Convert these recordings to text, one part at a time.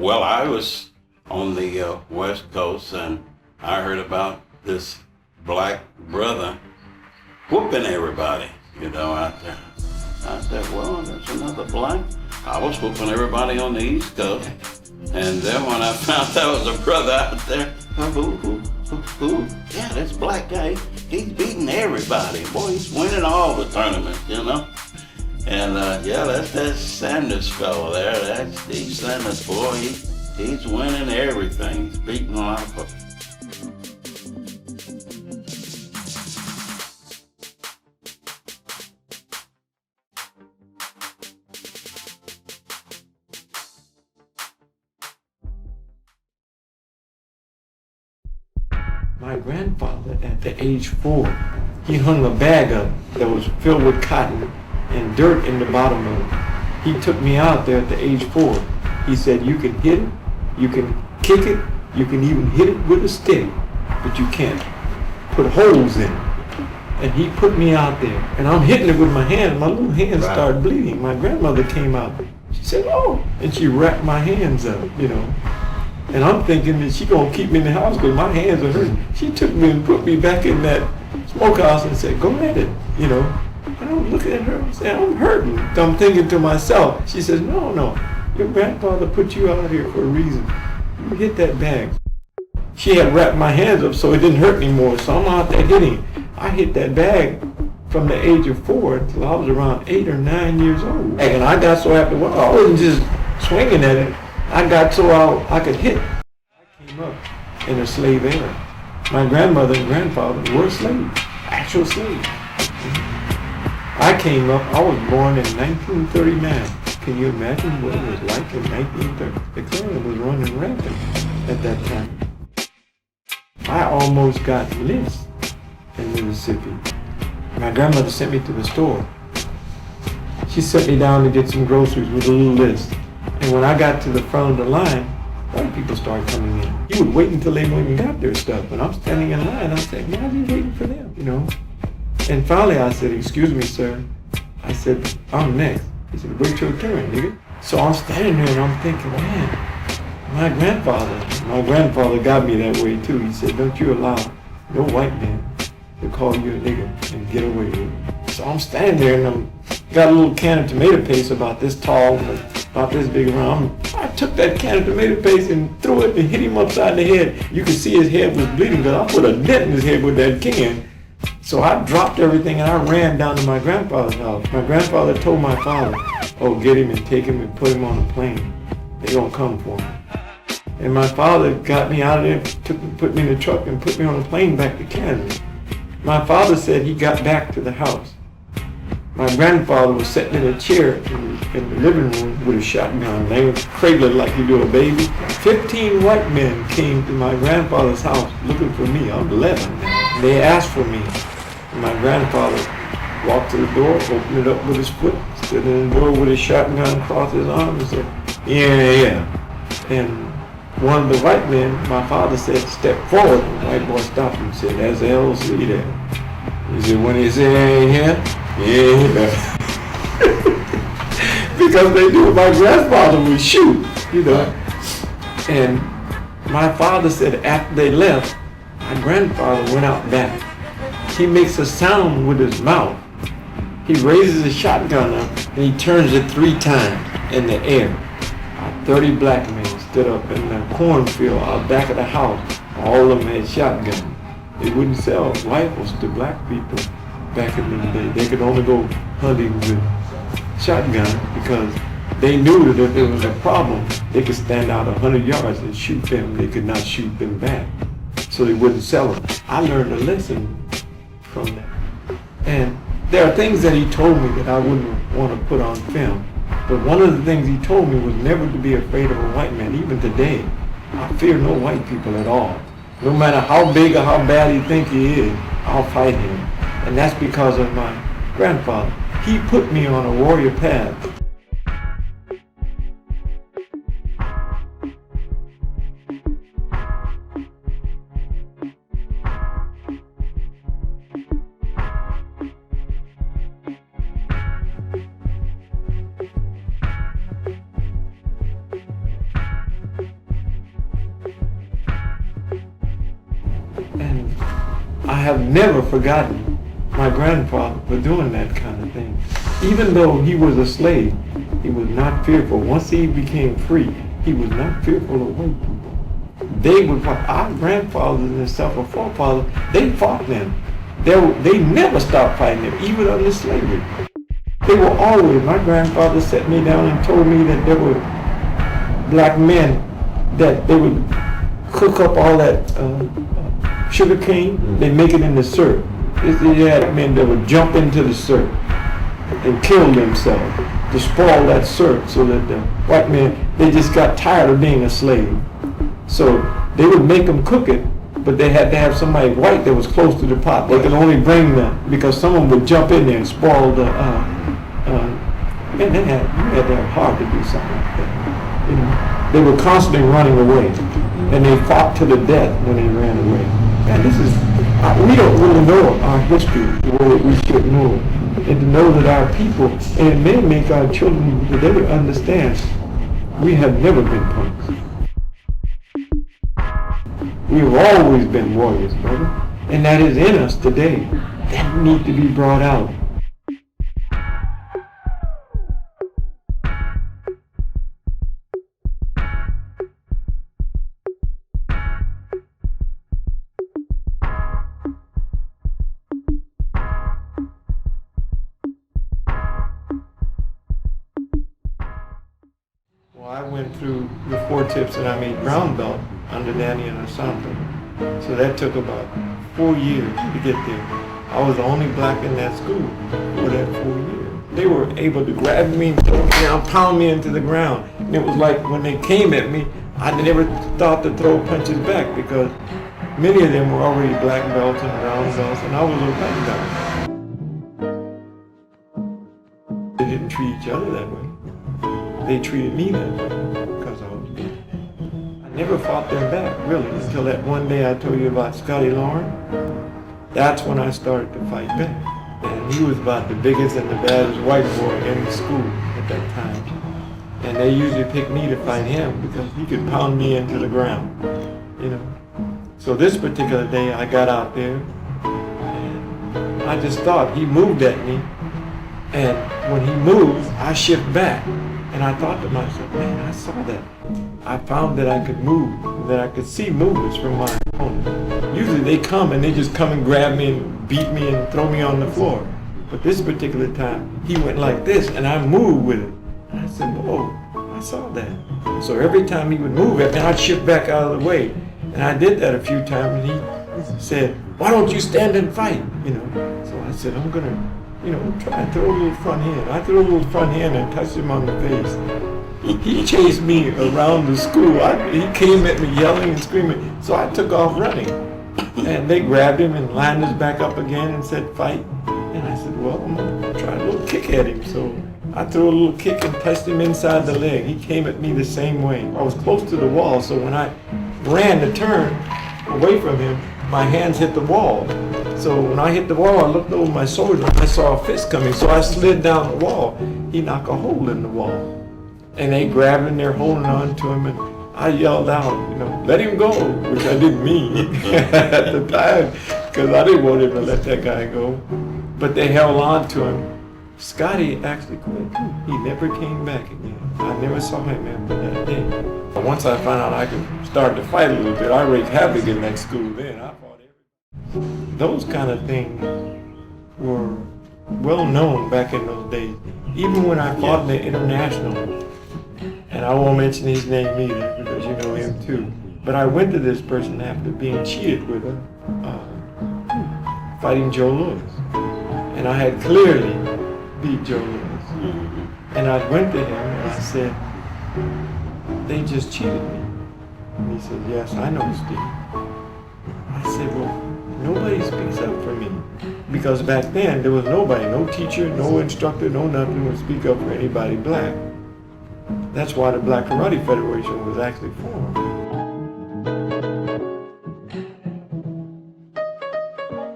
Well, I was on the West Coast, and I heard about this black brother whooping everybody, out there. I said, well, there's another black. I was whooping everybody on the East Coast. And then when I found there was a brother out there, who? Yeah, this black guy, he's beating everybody. Boy, he's winning all the tournaments, And that's that Sanders fellow there. That's Steve Sanders, boy. He's winning everything. He's beating a lot of. My grandfather, at the age 4, he hung a bag up that was filled with cotton and dirt in the bottom of it. He took me out there at the age 4. He said, you can hit it, you can kick it, you can even hit it with a stick, but you can't put holes in it. And he put me out there, and I'm hitting it with my hand, and my little hands started bleeding. My grandmother came out, she said, oh, and she wrapped my hands up, And I'm thinking that she gonna keep me in the house because my hands are hurting. She took me and put me back in that smokehouse and said, go at it, And I'm looking at her and saying, I'm hurting. So I'm thinking to myself, she says, no, your grandfather put you out here for a reason. You hit that bag. She had wrapped my hands up so it didn't hurt anymore, so I'm out there hitting. I hit that bag from the age of 4 until I was around 8 or 9 years old. And I got so after a while, I wasn't just swinging at it. I got so I could hit. I came up in a slave era. My grandmother and grandfather were slaves, actual slaves. I came up, I was born in 1939. Can you imagine what it was like in 1930? The Klan was running rampant at that time. I almost got lynched in Mississippi. My grandmother sent me to the store. She sent me down to get some groceries with a little list. And when I got to the front of the line, white people started coming in. You would wait until they went and got their stuff. When I'm standing in line, I'm saying, why are you waiting for them, And finally I said, excuse me, sir. I said, I'm next. He said, wait your turn, nigga. So I'm standing there and I'm thinking, man, my grandfather got me that way too. He said, don't you allow no white man to call you a nigga and get away with it. So I'm standing there and got a little can of tomato paste about this tall, about this big around. I took that can of tomato paste and threw it and hit him upside the head. You could see his head was bleeding because I put a dent in his head with that can. So I dropped everything and I ran down to my grandfather's house. My grandfather told my father, oh, get him and take him and put him on a plane. They're gonna come for him. And my father got me out of there, put me in the truck and put me on a plane back to Kansas. My father said he got back to the house. My grandfather was sitting in a chair in the living room with a shotgun, laying cradling like he do a baby. 15 white men came to my grandfather's house looking for me. I'm 11 now. They asked for me. And my grandfather walked to the door, opened it up with his foot, stood in the door with his shotgun across his arm and said, yeah. And one of the white men, my father said, step forward. The white boy stopped him and said, there's the LC there. He said, when he said, ain't here, yeah. Because they knew my grandfather would shoot, And my father said after they left, my grandfather went out back. He makes a sound with his mouth. He raises his shotgun up and he turns it 3 times in the air. 30 black men stood up in the cornfield out back of the house. All of them had shotguns. They wouldn't sell rifles to black people back in the day. They could only go hunting with shotguns because they knew that if there was a problem, they could stand out 100 yards and shoot them. They could not shoot them back. So they wouldn't sell them. I learned a lesson from that. And there are things that he told me that I wouldn't want to put on film. But one of the things he told me was never to be afraid of a white man. Even today, I fear no white people at all. No matter how big or how bad he think he is, I'll fight him. And that's because of my grandfather. He put me on a warrior path. have never forgotten my grandfather for doing that kind of thing. Even though he was a slave, he was not fearful. Once he became free, he was not fearful of white people. They would fight. Our grandfathers and stuff, our forefathers, they fought them. They never stopped fighting them, even under slavery. They were always, my grandfather sat me down and told me that there were black men that they would cook up all that sugar cane, they make it into syrup. They had men that would jump into the syrup and kill themselves to spoil that syrup so that the white men, they just got tired of being a slave. So they would make them cook it, but they had to have somebody white that was close to the pot. They could only bring them because someone would jump in there and spoil the, and you had to have heart to do something like that. You know, they were constantly running away, and they fought to the death when they ran away. And this is, we don't really know our history the way we should know it. And to know that our people, and it may make our children today understand, we have never been punks. We have always been warriors, brother. And that is in us today. That needs to be brought out. Well, I went through the 4 tips and I made brown belt under Danny and Asante. So that took about 4 years to get there. I was the only black in that school for that 4 years. They were able to grab me and throw me down, pound me into the ground. And it was like when they came at me, I never thought to throw punches back because many of them were already black belts and brown belts, and I was a white belt. They didn't treat each other that way. They treated me that way because I was black. I never fought them back, really, until that one day I told you about Scotty Lauren. That's when I started to fight back. And he was about the biggest and the baddest white boy in the school at that time. And they usually picked me to fight him because he could pound me into the ground, you know. So this particular day I got out there and I just thought he moved at me. And when he moved, I shift back. And I thought to myself, man, I saw that. I found that I could move, that I could see movements from my opponent. Usually they come and they just come and grab me and beat me and throw me on the floor. But this particular time, he went like this and I moved with it. And I said, whoa, I saw that. So every time he would move at me, I'd shift back out of the way. And I did that a few times and he said, why don't you stand and fight? You know. So I said, I'm gonna, you know, try and throw a little front hand. I threw a little front hand and touched him on the face. He chased me around the school. He came at me yelling and screaming. So I took off running. And they grabbed him and lined us back up again and said, fight. And I said, well, I'm gonna try a little kick at him. So I threw a little kick and touched him inside the leg. He came at me the same way. I was close to the wall, so when I ran to turn away from him, my hands hit the wall. So when I hit the wall, I looked over my shoulder and I saw a fist coming. So I slid down the wall. He knocked a hole in the wall. And they grabbed him, they're holding on to him, and I yelled out, you know, let him go, which I didn't mean at the time, because I didn't want him to let that guy go. But they held on to him. Scotty actually quit. He never came back again. I never saw him after that day. But once I found out I could start to fight a little bit, I wreaked havoc in that school then. I fought everybody. Those kind of things were well known back in those days. Even when I fought in the international, and I won't mention his name either because you know him too. But I went to this person after being cheated with fighting Joe Lewis. And I had clearly beat Joe Lewis. And I went to him and I said, they just cheated me. And he said, yes, I know, Steve. I said, well, nobody speaks up for me. Because back then, there was nobody, no teacher, no instructor, no nothing would speak up for anybody black. That's why the Black Karate Federation was actually formed.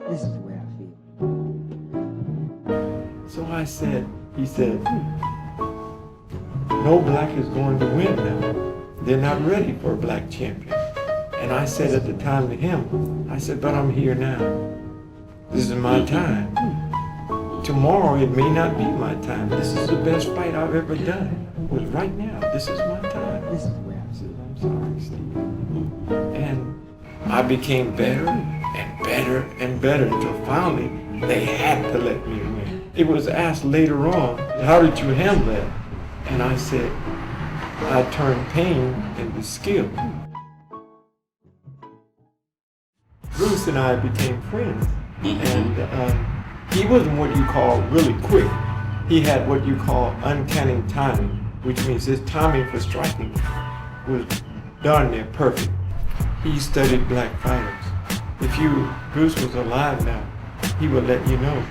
This is the way I feel. So I said, he said, no black is going to win now. They're not ready for a black champion. And I said at the time to him, I said, but I'm here now. This is my time. Tomorrow it may not be my time. This is the best fight I've ever done. But right now, this is my time. This is where I said, I'm sorry, Steve. And I became better and better and better until finally they had to let me win. It was asked later on, how did you handle that? And I said, I turned pain into skill. Bruce and I became friends. And he wasn't what you call really quick. He had what you call uncanny timing, which means his timing for striking was darn near perfect. He studied black fighters. If Bruce was alive now, he would let you know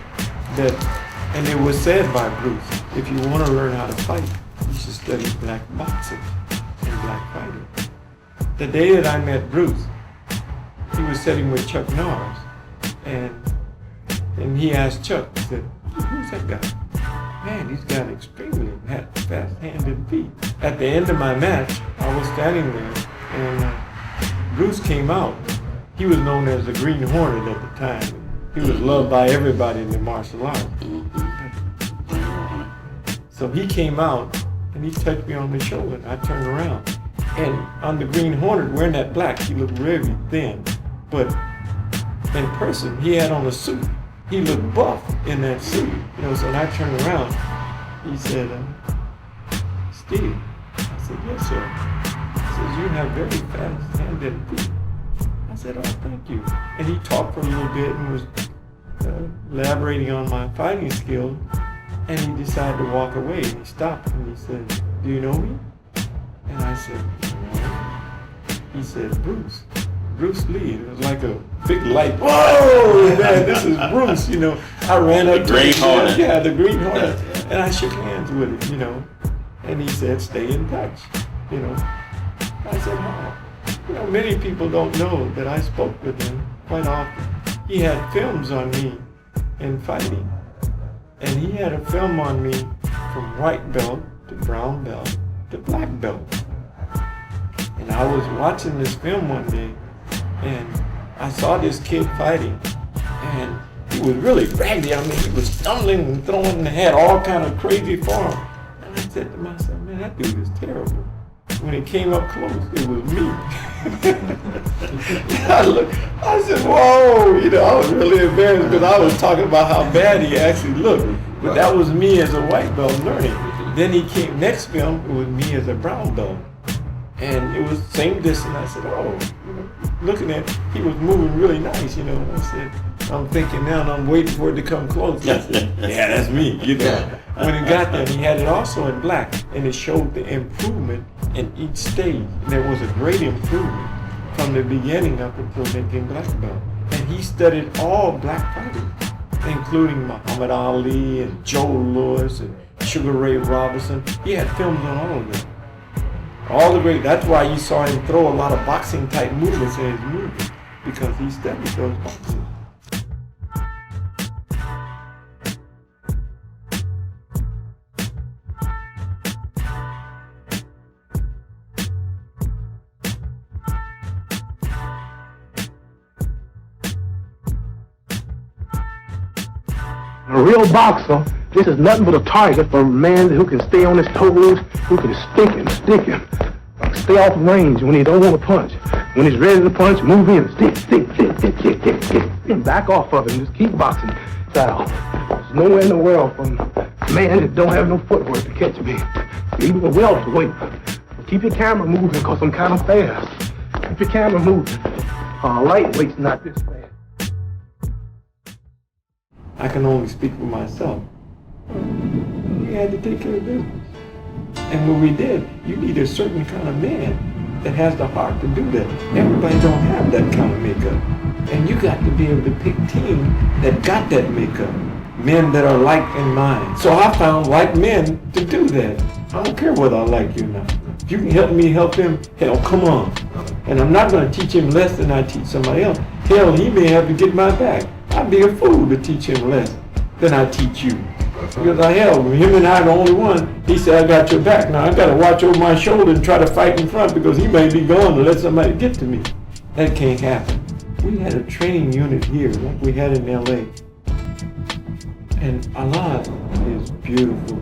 that, and it was said by Bruce, if you want to learn how to fight, you should study black boxers and black fighters. The day that I met Bruce, he was sitting with Chuck Norris, and he asked Chuck, he said, who's that guy? Man, he's got extremely fast hands and feet. At the end of my match, I was standing there, and Bruce came out. He was known as the Green Hornet at the time. He was loved by everybody in the martial arts. So he came out, and he touched me on the shoulder, and I turned around. And on the Green Hornet, wearing that black, he looked very thin. But in person, he had on a suit. He looked buff in that suit. So when I turned around, he said, Steve. I said, yes, sir. He says, you have very fast hands and feet. I said, oh, thank you. And he talked for a little bit and was elaborating on my fighting skills. And he decided to walk away. And he stopped and he said, do you know me? And I said, no. He said, Bruce Lee. It was like a big light. Whoa, man, this is Bruce, I ran up to Green Hornet. Yeah, the Green Hornet. And I shook hands with him, And he said, stay in touch, I said, how? Many people don't know that I spoke with him quite often. He had films on me in fighting. And he had a film on me from white belt to brown belt to black belt. And I was watching this film one day, and I saw this kid fighting, and he was really raggedy. I mean, he was stumbling and throwing and had all kind of crazy form. And I said to myself, man, that dude is terrible. When it came up close, it was me. I said, whoa, I was really embarrassed because I was talking about how bad he actually looked. But that was me as a white belt learning. Then he came, next film, it was me as a brown belt. And it was the same distance. I said, oh, looking at, he was moving really nice, I said, I'm thinking now, and I'm waiting for it to come close. I said, yeah, that's me, When it got there, he had it also in black, and it showed the improvement in each stage. There was a great improvement from the beginning up until making black belt. And he studied all black fighters, including Muhammad Ali and Joe Louis and Sugar Ray Robinson. He had films on all of them. All the great, that's why you saw him throw a lot of boxing type movements in his movies, because he studied those boxing. A real boxer, this is nothing but a target for a man who can stay on his toes, who can stick him. Stay off range when he don't want to punch. When he's ready to punch, move in, stick, back off of him. Just keep boxing. Style. There's nowhere in the world from a man that don't have no footwork to catch me. Even a welterweight. Keep your camera moving, because I'm kind of fast. Keep your camera moving. Lightweight's not this fast. I can only speak for myself. We had to take care of business. And when we did, you need a certain kind of man that has the heart to do that. Everybody don't have that kind of makeup. And you got to be able to pick teams that got that makeup. Men that are like in mind. So I found like men to do that. I don't care whether I like you or not. If you can help me help him, hell, come on. And I'm not going to teach him less than I teach somebody else. Hell, he may have to get my back. I'd be a fool to teach him less than I teach you. Because hell, him and I are the only one. He said, I got your back. Now I got to watch over my shoulder and try to fight in front because he may be gone to let somebody get to me. That can't happen. we had a training unit here, like we had in LA. And Allah is beautiful.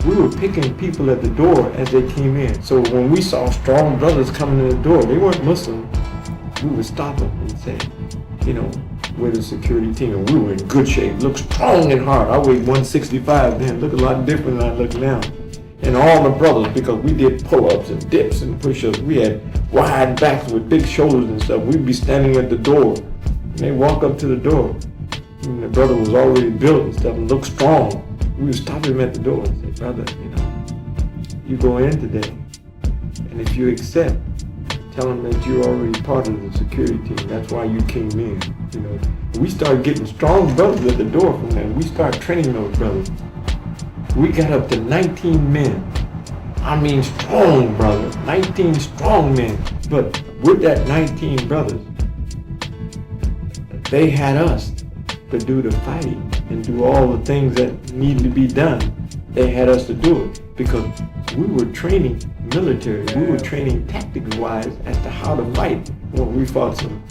We were picking people at the door as they came in. So when we saw strong brothers coming in the door, they weren't Muslim, we would stop them and say, you know, we're the security team and we were in good shape, look strong and hard. I weighed 165 then, look a lot different than I look now. And all the brothers, because we did pull-ups and dips and push-ups, we had wide backs with big shoulders and stuff. We'd be standing at the door and they walk up to the door. And the brother was already built and stuff and looked strong. We would stop him at the door and say, brother, you know, you go in today, and if you accept, tell them that you're already part of the security team. That's why you came in. You know, we started getting strong brothers at the door from there. We started training those brothers. We got up to 19 men. I mean, strong brothers, 19 strong men. But with that 19 brothers, they had us to do the fighting and do all the things that needed to be done. They had us to do it because we were training military. We were training tactics-wise as to how to fight. When we fought some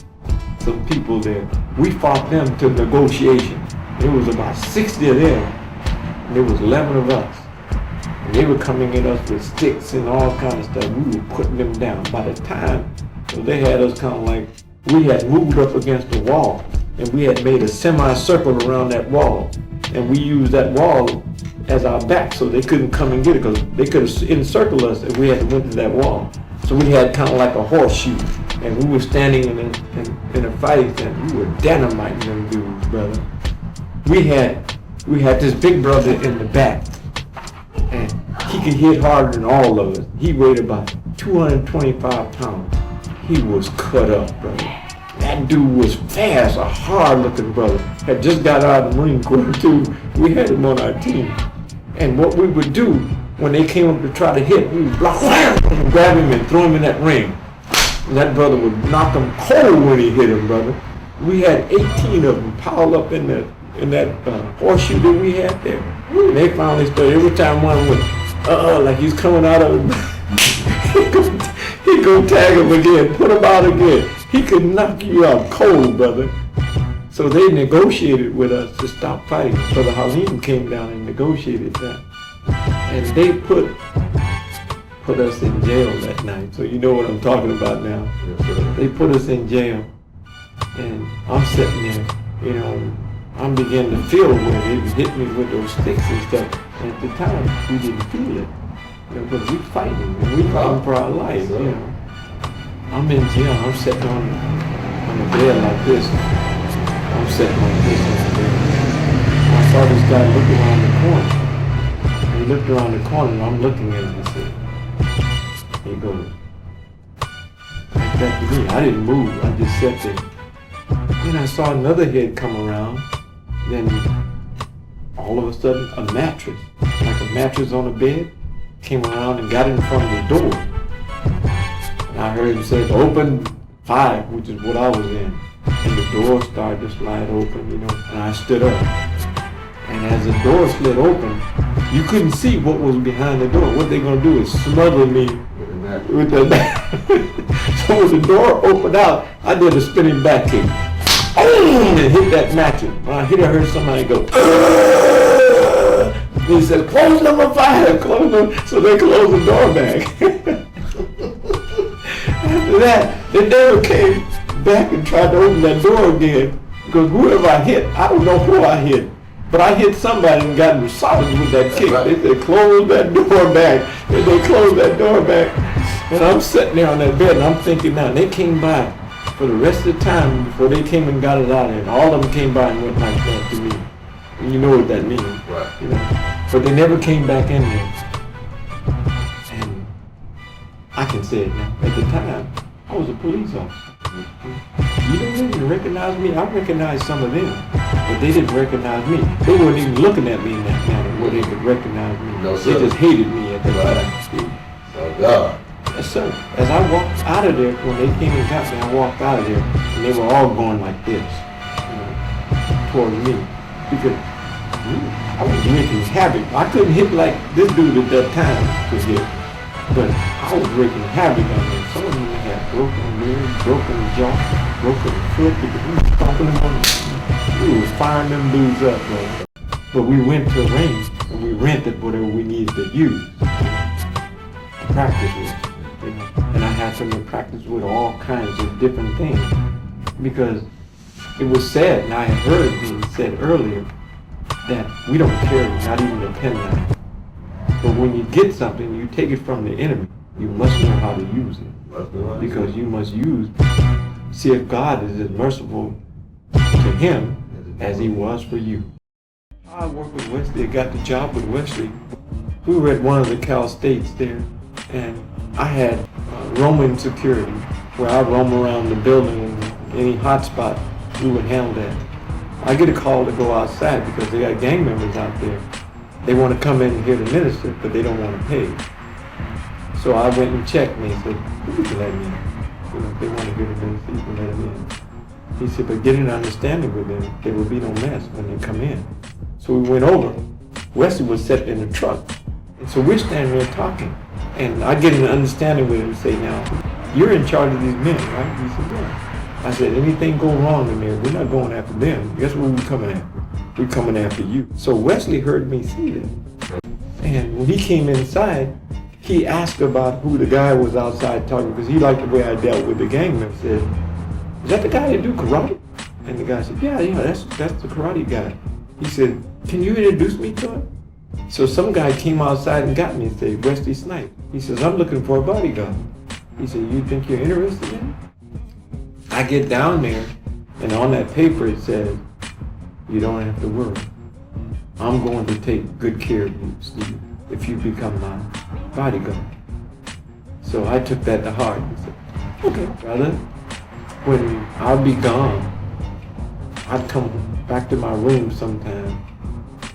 people there, we fought them to negotiation. There was about 60 of them, and there was 11 of us. And they were coming at us with sticks and all kind of stuff. We were putting them down. By the time, so they had us kind of like, we had moved up against the wall, and we had made a semicircle around that wall. And we used that wall as our back so they couldn't come and get it because they could have encircled us if we had went to that wall. So we had kind of like a horseshoe. And we were standing in a fighting stand. We were dynamiting them dudes, brother. We had this big brother in the back. And he could hit harder than all of us. He weighed about 225 pounds. He was cut up, brother. That dude was fast, a hard-looking brother. Had just got out of the Marine Corps too. We had him on our team. And what we would do when they came up to try to hit, we would block, and grab him and throw him in that ring. And that brother would knock him cold when he hit him, brother. We had 18 of them piled up in that horseshoe that we had there. And they finally started. Every time one went, like he's coming out of it, he'd go tag him again, put him out again. He could knock you out cold, brother. So they negotiated with us to stop fighting. Brother Halim came down and negotiated that. And they put us in jail that night. So you know what I'm talking about now. Yes, they put us in jail. And I'm sitting there, you know, I'm beginning to feel where they was hitting me with those sticks and stuff. And at the time, we didn't feel it. You know, because we fighting, and we fighting for our life, you know. I'm in jail, I'm sitting on the bed like this. I'm sitting like this on the bed. I saw this guy look around the corner. He looked around the corner and I'm looking at him and said, he goes, like that to me. I didn't move, I just sat there. Then I saw another head come around. Then all of a sudden a mattress, like a mattress on a bed, came around and got in front of the door. I heard him say, open 5, which is what I was in. And the door started to slide open, you know, and I stood up. And as the door slid open, you couldn't see what was behind the door. What they're going to do is smother me with the So when the door opened out, I did a spinning back kick. And hit that mattress. When I hit it, I heard somebody go, and he said, close number 5, close number. So they closed the door back. After that, they never came back and tried to open that door again. Because whoever I hit, I don't know who I hit, but I hit somebody and got them solid with that kick. They said, close that door back. And they closed that door back. And I'm sitting there on that bed and I'm thinking now, they came by for the rest of the time before they came and got it out of there. And all of them came by and went like that to me. And you know what that means. Right. You know? But they never came back in there. I can say it now. At the time, I was a police officer. You don't even recognize me. I recognized some of them, but they didn't recognize me. They weren't even looking at me in that manner where they could recognize me. No, they just hated me at the time. Oh, God. Yes, sir. As I walked out of there, when they came and got me, I walked out of there, and they were all going like this, you know, towards me. Because I was wreaking havoc. I couldn't hit like this dude at that time could hit. But I was wreaking havoc on them. Some of them had got broken ribs, broken jaw, broken foot, because we was stomping them on the, we was firing them dudes up, man. But we went to a range and we rented whatever we needed to use to practice with, you know. And I had some to practice with all kinds of different things, because it was said, and I had heard it being said earlier, that we don't carry not even a penknife. But when you get something, you take it from the enemy. You must know how to use it, because you must see if God is as merciful to him as he was for you. I worked with Wesley. I got the job with Wesley. We were at one of the Cal States there, and I had roaming security, where I roam around the building, and any hot spot, we would handle that. I get a call to go outside because they got gang members out there. They want to come in and hear the minister, but they don't want to pay. So I went and checked, and he said, you can let me in. You know, if they want to hear the minister, you can let them in. He said, but get an understanding with them. There will be no mess when they come in. So we went over. Wesley was sitting in the truck. And so we're standing there talking. And I get an understanding with him and say, now, you're in charge of these men, right? He said, yeah. I said, anything go wrong in there, we're not going after them. Guess what we're coming after? We're coming after you. So Wesley heard me see that. And when he came inside, he asked about who the guy was outside talking, because he liked the way I dealt with the gang member. Said, is that the guy that do karate? And the guy said, yeah, that's the karate guy. He said, can you introduce me to him? So some guy came outside and got me and said, Wesley Snipes. He says, I'm looking for a bodyguard. He said, you think you're interested in it? I get down there, and on that paper it says, you don't have to worry. I'm going to take good care of you, Steve, if you become my bodyguard. So I took that to heart and said, okay, brother, when I'll be gone, I'd come back to my room sometime,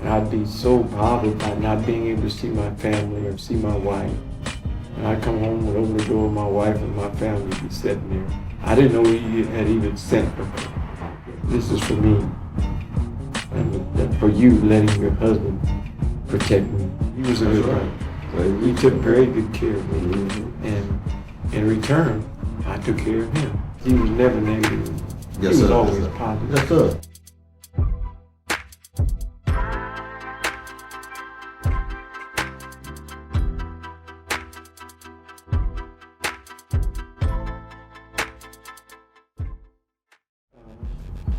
and I'd be so bothered by not being able to see my family or see my wife. And I'd come home and open the door, my wife and my family would be sitting there. I didn't know he had even sent for her. This is for me, and for you letting your husband protect me. He was a good brother. He took very good care of me, and in return, I took care of him. He was never negative. Yes, he was sir. always positive. Yes, sir.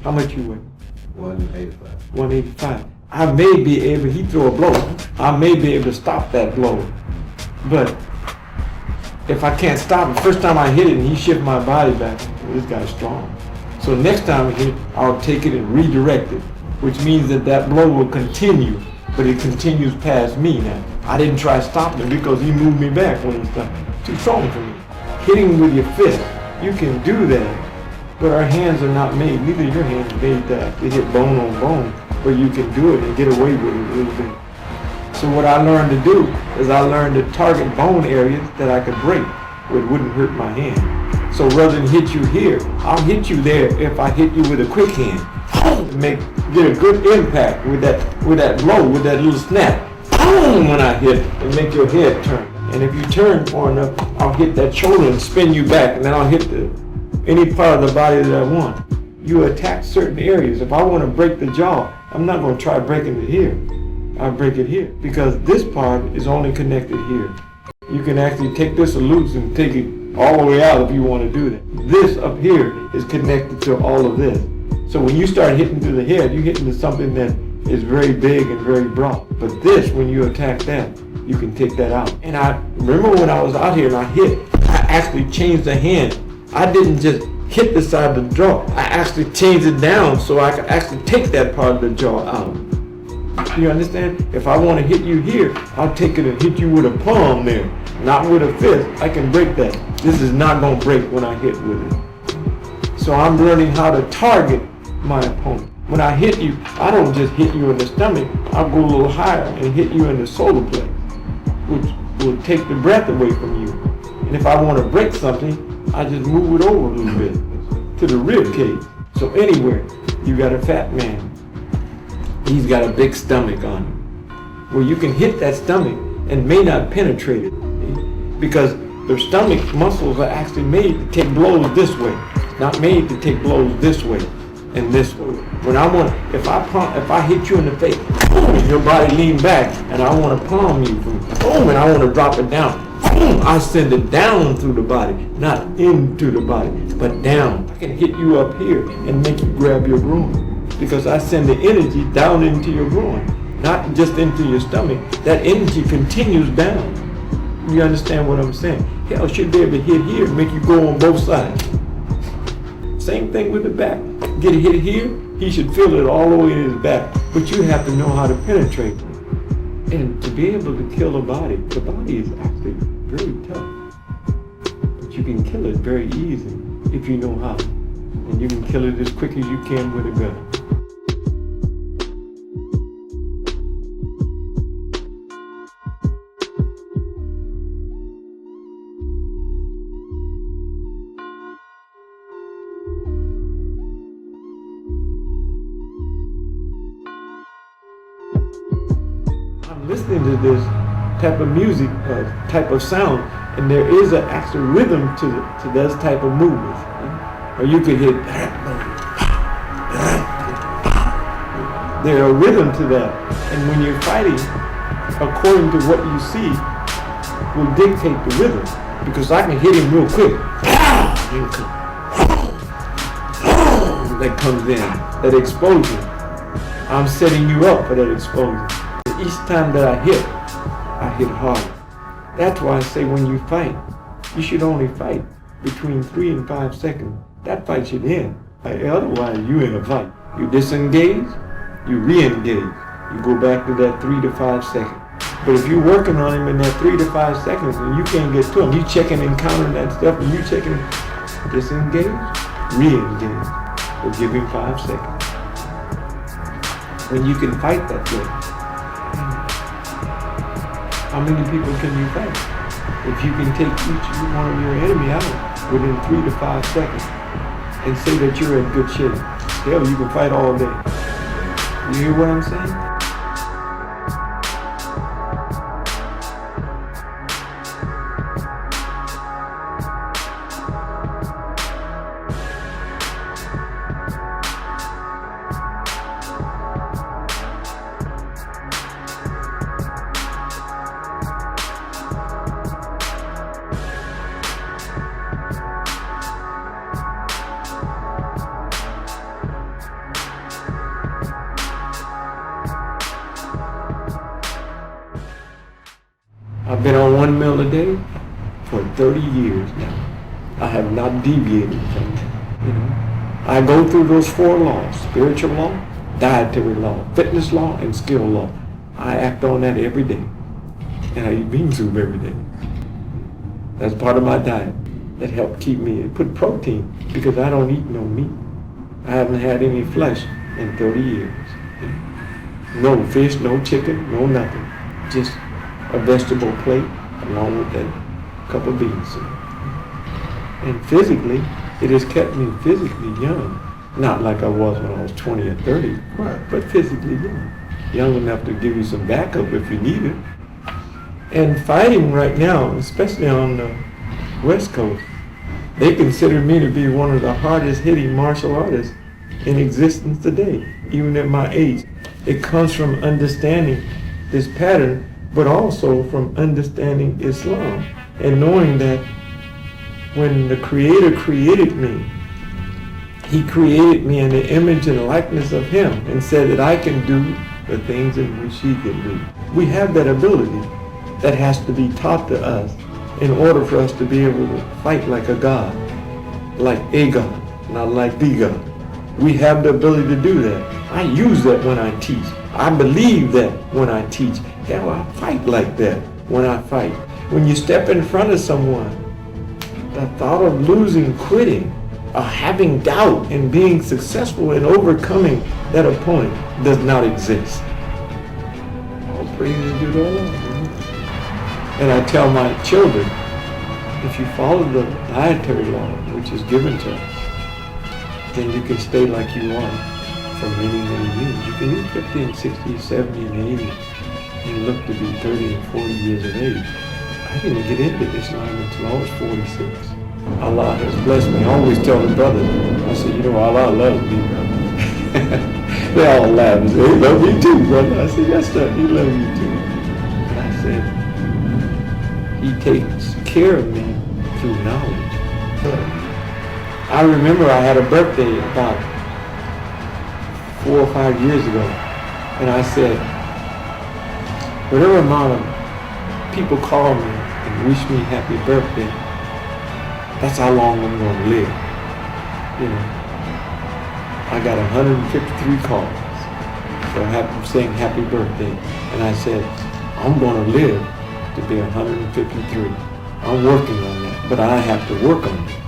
How much you weigh? 185. 185. I may be able, he throw a blow, I may be able to stop that blow. But if I can't stop it, first time I hit it and he shifted my body back, this guy's strong. So next time I hit, I'll take it and redirect it, which means that that blow will continue, but it continues past me now. I didn't try stopping him because he moved me back when he stopped. Too strong for me. Hitting with your fist, you can do that. But our hands are not made, neither your hands made that. They hit bone on bone, where you can do it and get away with it a little bit. So what I learned to do is I learned to target bone areas that I could break, where it wouldn't hurt my hand. So rather than hit you here, I'll hit you there if I hit you with a quick hand. Get a good impact with that blow, with that little snap. When I hit, and make your head turn. And if you turn far enough, I'll hit that shoulder and spin you back, and then I'll hit any part of the body that I want. You attack certain areas. If I want to break the jaw, I'm not going to try breaking it here. I'll break it here, because this part is only connected here. You can actually take this loose and take it all the way out if you want to do that. This up here is connected to all of this. So when you start hitting to the head, you're hitting to something that is very big and very broad. But this, when you attack that, you can take that out. And I remember when I was out here and I hit, I actually changed the hand. I didn't just hit the side of the jaw. I actually changed it down so I could actually take that part of the jaw out. You understand? If I want to hit you here, I'll take it and hit you with a palm there, not with a fist. I can break that. This is not going to break when I hit with it. So I'm learning how to target my opponent. When I hit you, I don't just hit you in the stomach. I'll go a little higher and hit you in the solar plexus, which will take the breath away from you. And if I want to break something, I just move it over a little bit to the rib cage. So anywhere you got a fat man, he's got a big stomach on him, where you can hit that stomach and may not penetrate it, because Their stomach muscles are actually made to take blows this way, not made to take blows this way and this way. When I want, if I hit you in the face, boom, your body lean back, and I want to palm you, boom, and I want to drop it down, boom, I send it down through the body, not into the body, but down. I can hit you up here and make you grab your groin, because I send the energy down into your groin, not just into your stomach. That energy continues down. You understand what I'm saying? Hell, should be able to hit here and make you go on both sides. Same thing with the back. Get hit here, he should feel it all the way in his back. But you have to know how to penetrate. And to be able to kill the body is actually very tough. But you can kill it very easy if you know how. And you can kill it as quick as you can with a gun. I'm listening to this type of music, type of sound, and there is an actual rhythm to this type of movements. Or you could hit, there's a rhythm to that. And when you're fighting, according to what you see, will dictate the rhythm. Because I can hit him real quick. That comes in, that explosion. I'm setting you up for that explosion. Each time that I hit hard. That's why I say when you fight, you should only fight between 3 and 5 seconds. That fight should end. Otherwise, you in a fight. You disengage, you re-engage. You go back to that 3 to 5 seconds. But if you're working on him in that 3 to 5 seconds and you can't get to him, you checking and counting that stuff, and you checking, disengage, re-engage, or give him 5 seconds. When you can fight that way, how many people can you fight? If you can take each one of your enemy out within 3 to 5 seconds and say that you're in good shape, hell, you can fight all day. You hear what I'm saying? I've been on 1 meal a day for 30 years now. I have not deviated from that. I go through those 4 laws: spiritual law, dietary law, fitness law, and skill law. I act on that every day. And I eat bean soup every day. That's part of my diet. That helped keep me. It put protein because I don't eat no meat. I haven't had any flesh in 30 years. No fish, no chicken, no nothing. Just a vegetable plate along with that cup of bean soup. And physically, it has kept me physically young. Not like I was when I was 20 or 30, but physically young. Young enough to give you some backup if you need it. And fighting right now, especially on the West Coast, they consider me to be one of the hardest hitting martial artists in existence today, even at my age. It comes from understanding this pattern, but also from understanding Islam and knowing that when the Creator created me, He created me in the image and likeness of Him and said that I can do the things in which He can do. We have that ability that has to be taught to us in order for us to be able to fight like a God, like a God, not like the God. We have the ability to do that. I use that when I teach. I believe that when I teach. Hell, I fight like that when I fight. When you step in front of someone, the thought of losing, quitting, or having doubt in being successful in overcoming that opponent does not exist. All praises due to Allah. And I tell my children, if you follow the dietary law, which is given to us, then you can stay like you are for many, many years. You can eat 50 and 60, 70 and 80 and look to be 30 and 40 years of age. I didn't get into this line until I was 46. Allah has blessed me. I always tell the brothers, I said, you know, Allah loves me, brother. They all laugh and say, he loves me too, brother. I said, yes, sir, he loves you too. And I said, he takes care of me through knowledge. I remember I had a birthday about 4 or 5 years ago, and I said, whatever amount of people call me and wish me happy birthday, that's how long I'm going to live. You know, I got 153 calls for saying happy birthday, and I said, I'm going to live to be 153. I'm working on that, but I have to work on it.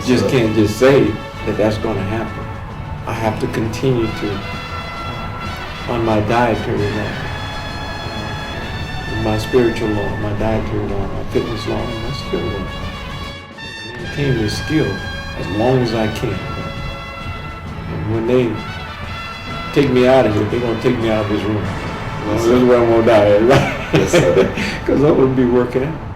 Just can't just say that that's going to happen. I have to continue to, on my dietary law, my spiritual law, my dietary law, my fitness law, and my skill law. Maintain this skill as long as I can. And when they take me out of here, they're going to take me out of this room. This is where I'm going to die, right? Because I wouldn't be working out.